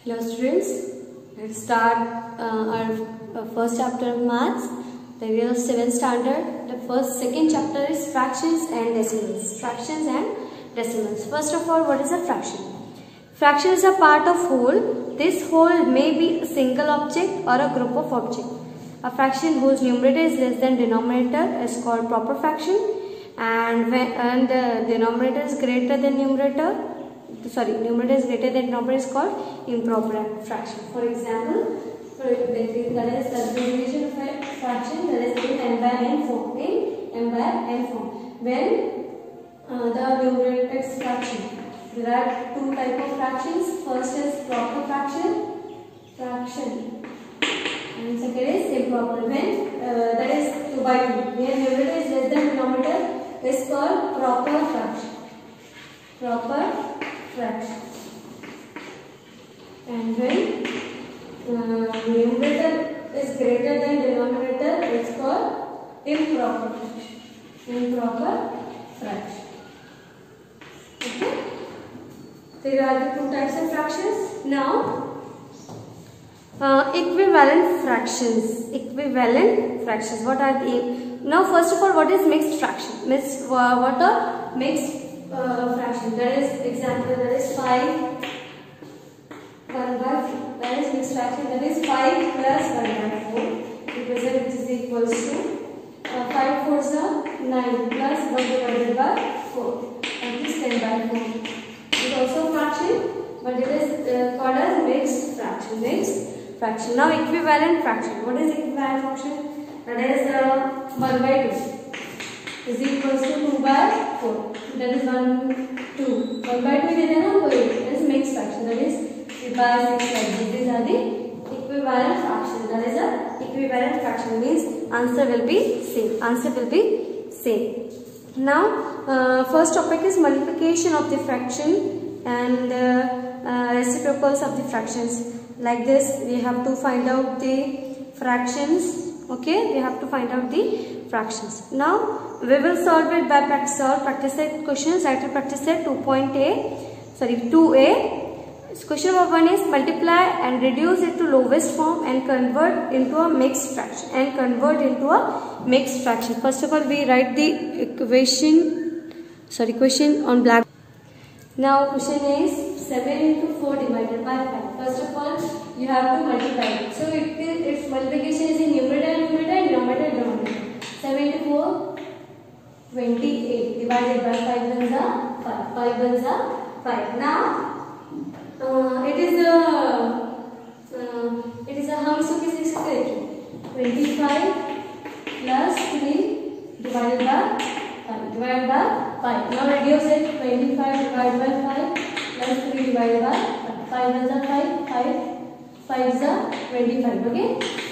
Hello students, let's start our first chapter of maths. The we are 7th standard. The second chapter is fractions and decimals. Fractions and decimals. First of all, what is a fraction? Fraction is a part of whole. This whole may be a single object or a group of objects. A fraction whose numerator is less than denominator is called proper fraction, and when the denominator is greater than numerator is greater than denominator is called improper fraction. For example, that is the division of a fraction, that is in m by n form. When the numerator is fraction, there are two types of fractions. First is proper fraction, and second is improper. When that is 2 by 2, where numerator is less than denominator is called proper fraction. And when numerator is greater than denominator, it's called improper fraction. Okay. There are the two types of fractions. Now, equivalent fractions. What are they? Now, first of all, what is mixed fraction? What are mixed fraction? That is example. That is 5. 1 by 4. That is mixed fraction. That is 5 plus 1 by 4. Which is equals to 5 4 is 9 plus 1 divided by 4. That is 10 by 4. It is also fraction, but it is called as mixed fraction. Now equivalent fraction. What is equivalent fraction? That is 1 by 2 is equals to 2 by 4. That is 1 2. 1 by 2 is mixed fraction. That is 3 by 6 like this. These are the equivalent fraction. That is a equivalent fraction, means answer will be same. Now first topic is multiplication of the fraction and reciprocals of the fractions. Like this, we have to find out the fractions. Okay, we have to find out the fractions. Now we will solve it by practice set questions. That will practice set 2A. Question number 1 is multiply and reduce it to lowest form and convert into a mixed fraction. First of all, we write the question on black. Now question is 7 into 4 divided by 5. First of all, you have to multiply it. So its multiplication is in numerator and denominator. 7 into 4, 28 divided by 5 ones are 5. 5 ones are 5. Now it is a हम इसको किस से करेंगे? 25 plus 3 divided by 5. Now reduce it. 25 divided by 5 plus 3 divided by 5 is 5 is 25. Okay.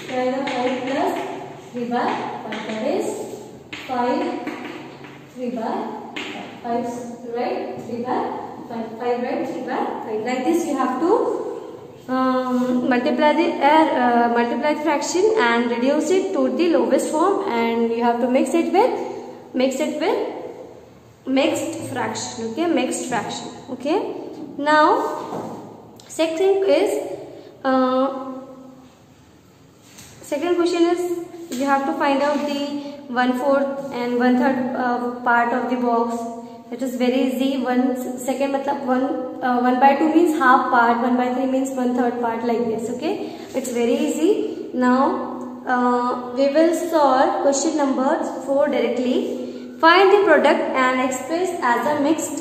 So 5 plus 3 by 5. That is 5 3 by 5. 5 right? 3 by 5 right? 3 by 5. Like this, you have to multiply the fraction and reduce it to the lowest form, and you have to mix it with mixed fraction. Okay, mixed fraction. Okay. Now second question is you have to find out the 1/4 and 1/3 part of the box. It is very easy. 1 by 2 means half part, 1 by 3 means 1/3 part, like this. Okay, it's very easy. Now we will solve question number 4 directly. Find the product and express as a mixed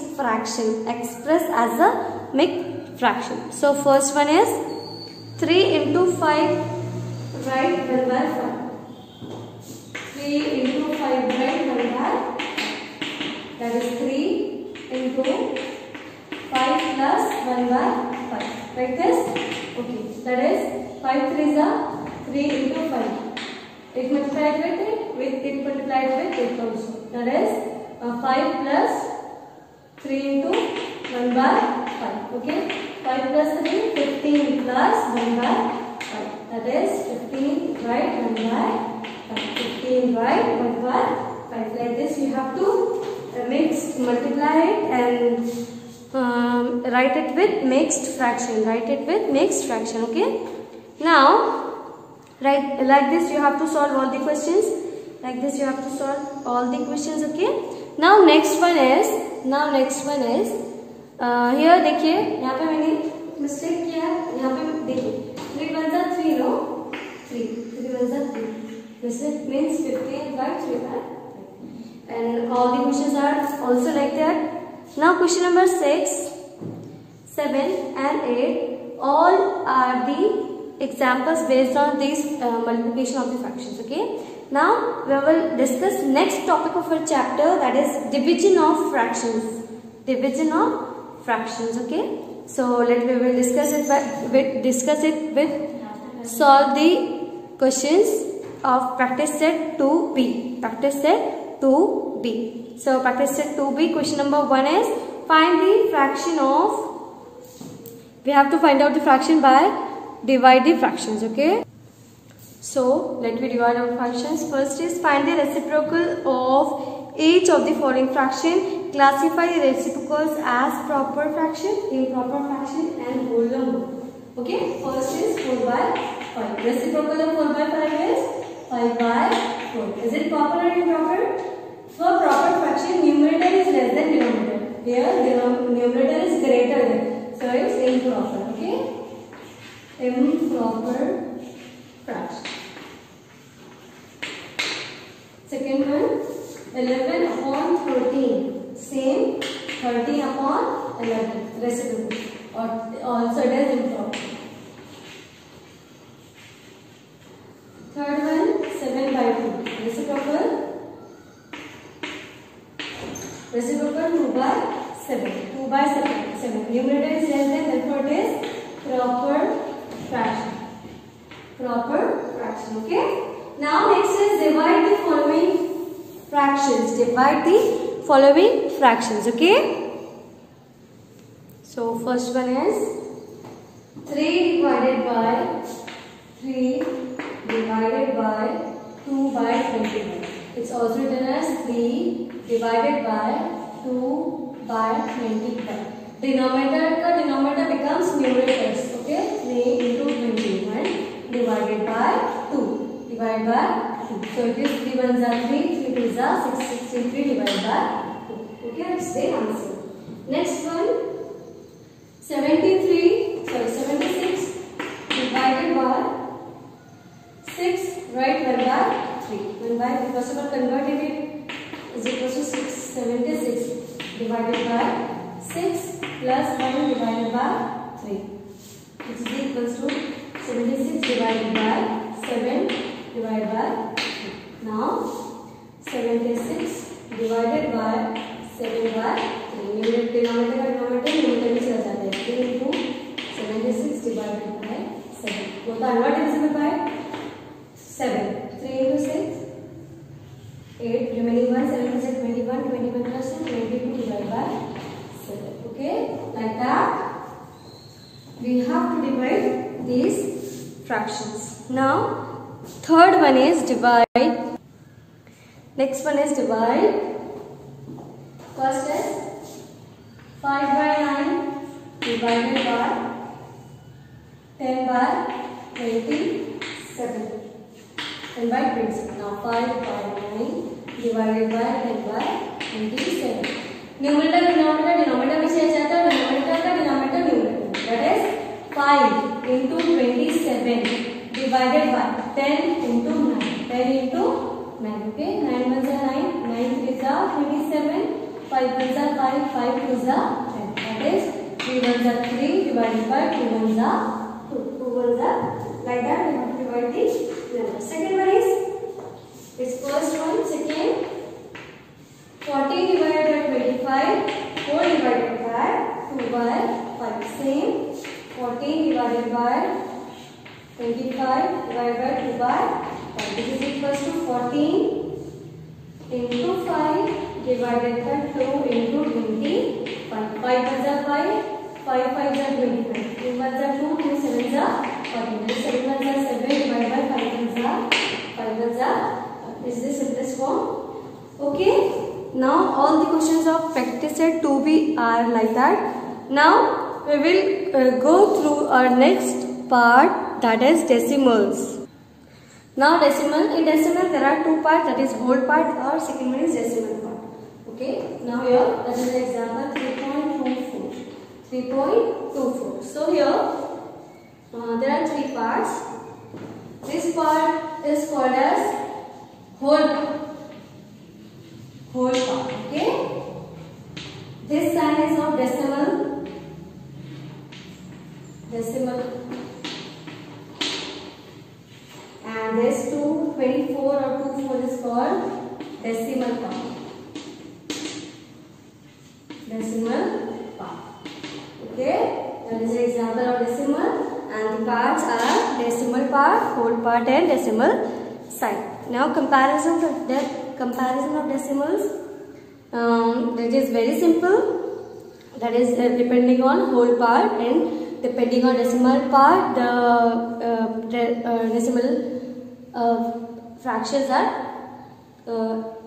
fraction. So first one is 3 into 5. Write 1 by 5. 3 into 5. Write 1 by 5. That is 3 into 5 plus 1 by 5. Like this? Okay. That is 5 3 is 3 into 5. It multiplied with it also. That is 5 plus 3 into 1 by 5. Okay. 5 plus 3, 15 plus 1 by 5. That is 15, right? 1 by 5. 15, right? 1 by 5. Like this, you have to multiply it and write it with mixed fraction. Write it with mixed fraction. Okay. Now, like this you have to solve all the questions. Like this you have to solve all the questions. Okay. Now next one is here देखिए यहाँ पे मैंने mistake किया है. यहाँ पे देखिए 3 1 जा 3 नो 3 1 जा 3. This means 15 by 3 by. And all the questions are also like that. Now question number 6, 7 and 8 all are the examples based on these multiplication of the fractions. Okay. Now we will discuss next topic of our chapter, that is division of fractions. Division of fractions. Okay. So we will discuss it with solve the questions of practice set 2B. Practice set 2B. So practice set 2B, question number 1 is find the fraction of, we have to find out the fraction by divide the fractions. Okay. So let me divide our fractions. First is find the reciprocal of each of the following fraction. Classify the reciprocals as proper fraction, improper fraction and whole number. Okay. First is 4 by 5. Reciprocal of 4 by 5 is 5 by 4. Is it proper or improper? For proper fraction, numerator is less than denominator. Here, numerator is greater than. So it's improper. Okay. Improper fraction. Second one, 11 upon 13. Same, 13 upon 11. Reciprocal. Or also it is improper. Third one, 7 by 2. Reciprocal. Reciprocal 2 by 7. 2 by 7. Numerator is less than, therefore it is proper fraction. Proper fraction. Okay. Now next is divide the following fractions. Divide the following fractions. Okay. So first one is 3 divided by 3 divided by 2 by 21. It's also written as 3 divided by 2 by 25. Denominator becomes numerators. Okay. 3 into 21 divided by 2. Divided by 2. So it is 3 1s are 3, 3 2s are 6, 63 divided by 2. Okay. That's the answer. Next one, 76 divided by 6. Write 1 by 3. 1 by, first of all convert it is equal to 6. 76 divided by 6 plus 1 divided by 3. Which is equal to 76 divided by 7 divided by 3. Now 76 divided by 7 by 3. Denominator में चला जाता है. 3 into 76 divided by 7. वो तो undivided by 7. 3 into 6. 8 remaining 1, 7 plus 21, 21 plus 2, 22 divided by 7. Okay, like that we have to divide these fractions. Now third one is divide. Next one is divide. First is 5 by 9 divided by 10 by 27. 10 by 27. Now 5 by 9 divided by 10 by 27. Numerator denominator में चला जाता है. Denominator का denominator numerator. That is 5 into 27 divided by 10 into 9. 10 into 9. Okay. 9 1s are 9. 9 3s are 27. 5 1s are 5. 5 2s are 10. That is 3 1s are 3 divided by 2 1s are 2. 2 1s are like that. We have to divide these. Second one is its first one. Second, 14 divided by 25, 4 divided by 2 by 5. Same, 14 divided by 25 divided by 2 by 5. This is equals to 14 into 5 divided by 2 into 25. 5 1s are 5, 5 5s are 25. 2 1s are 2, 2 7s are 14. 7 1s are 7 divided by 5 1s are 5 1s are. This is the simplest form. Okay. Now all the questions of practice set 2B are like that. Now we will go through our next part, that is decimals. Now in decimal there are two parts, that is whole part or second one is decimal part. Okay. Now here that is example 3.24. 3.24. So here there are three parts. This part is called as whole part. Whole part. Okay. This sign is of decimal. And this 224 or 24 is called decimal part. Okay. That is an example of decimal, and the parts are decimal part, whole part, and decimal sign. Now comparison of decimals. That is very simple. That is depending on whole part, and depending on decimal part, the decimal fractions are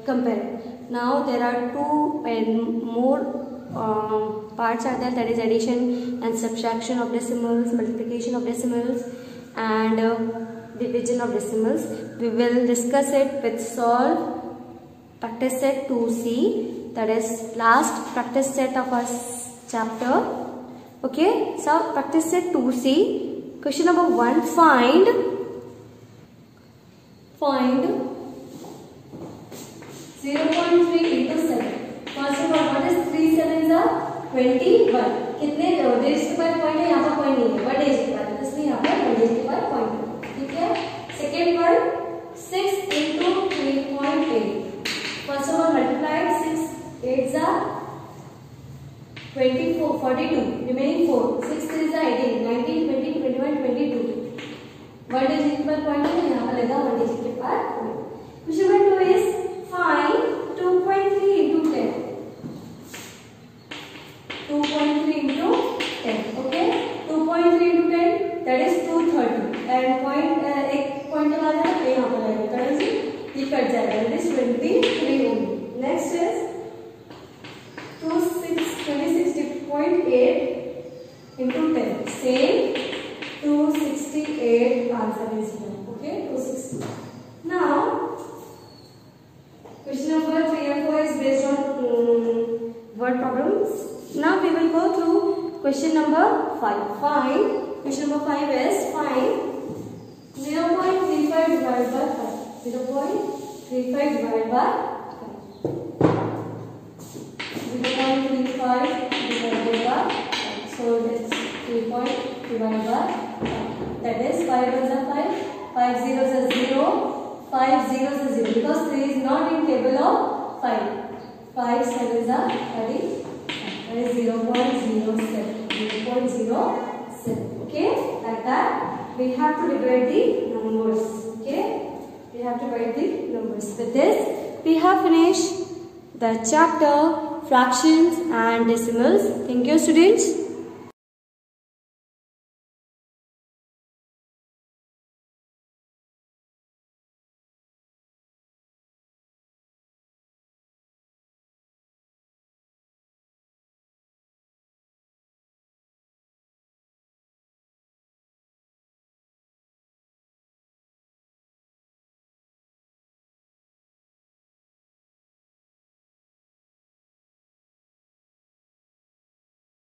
compared. Now there are two and more parts are there, that is addition and subtraction of decimals, multiplication of decimals, and division of decimals. We will discuss it with solve practice set 2C, that is last practice set of our chapter. Okay, so practice set 2C, question number 1, find 0.3 into 7. First of all, what is 3 7s are 21. कितने days के बाद point है, यहाँ पर point नहीं है, 1 days के बाद, इसलिए यहाँ पर 1 डेज के बाद पॉइंट है. ठीक है. Second one 6 into 3.8. First of all, multiply 6 8s are 24 42. Remaining 4 6 3s are 18 19 20 21 22. 1 days के बाद पॉइंट है, यहाँ पर लगा 1 डेज के बाद point. Question number 2 is find 2.3 into 10. 2.3 into 10. Okay. 2.3 into 10, that is 230. And point एक point आ जाएगा, यहाँ पर आएगा, that is ये कट जाएगा, that is 23 only. Next is 26.8 into 10. Same 268 answer is here. Okay, 260. Now question number 3 and 4 is based on word problems. Now we will go through question number 5. Question number 5 is find 0.35 divided by 5. 0.35 divided by 5. 0.35 divided by 5. So that's 3 divided by 5. That is 5 ones are 5. 5 zeros are 0. 5 zeros are 0 because 3 is not in table of 5. 5 sevens are 30. That is 0.07. 0.07. Okay, like that we have to divide the numbers. Okay, we have to divide the numbers. With this, we have finished the chapter fractions and decimals. Thank you, students.